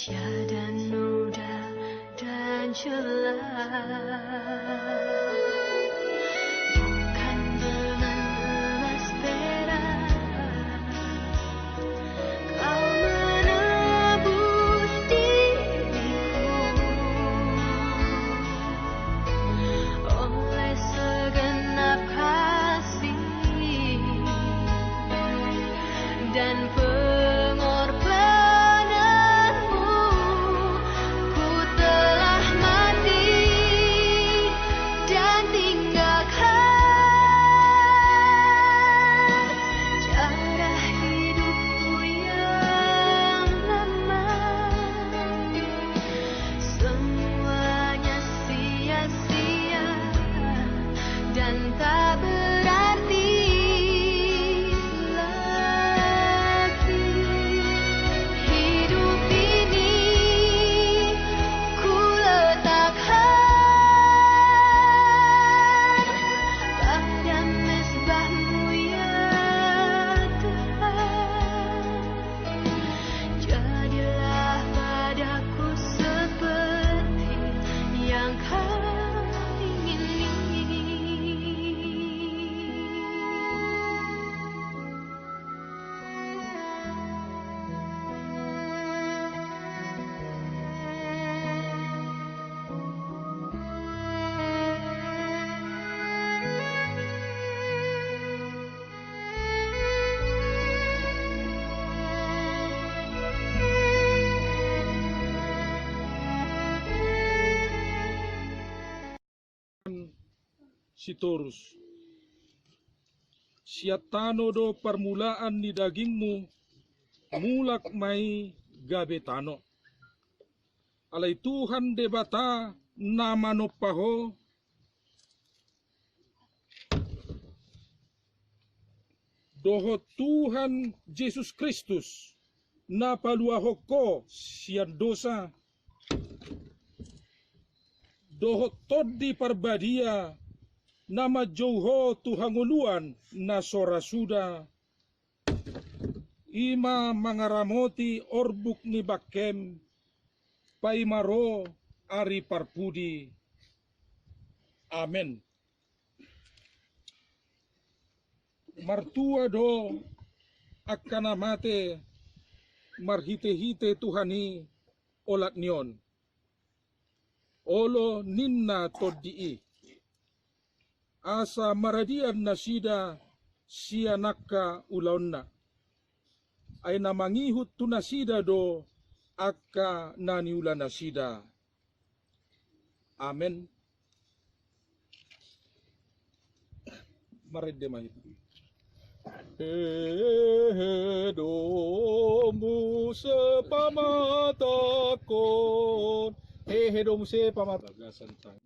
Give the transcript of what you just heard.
Tiada noda dan celah. Bukan dengan emas perak kau menebus diriku. Oleh segenap kasih dan Sitorus, siatano do permulaan di dagingmu, mulak mai gabetano. Alai Tuhan debata nama no paho, doho Tuhan Yesus Kristus, na paluahoko sian dosa, doho todi parbadia, nama jauho tuhanguluan na sorasuda ima mangaramoti orbuk ni bakem paimaro ari parpudi. Amen. Martua do akanamate marhite-hite Tuhani olat nion olo ninna toddi'i asa maradian nasida sianaka ulaonna ay namangihut tu nasida do akka naniula nasida. Amen. Maridde mahit. Hehedomu sepamatakon, hehedomu sepamatakon.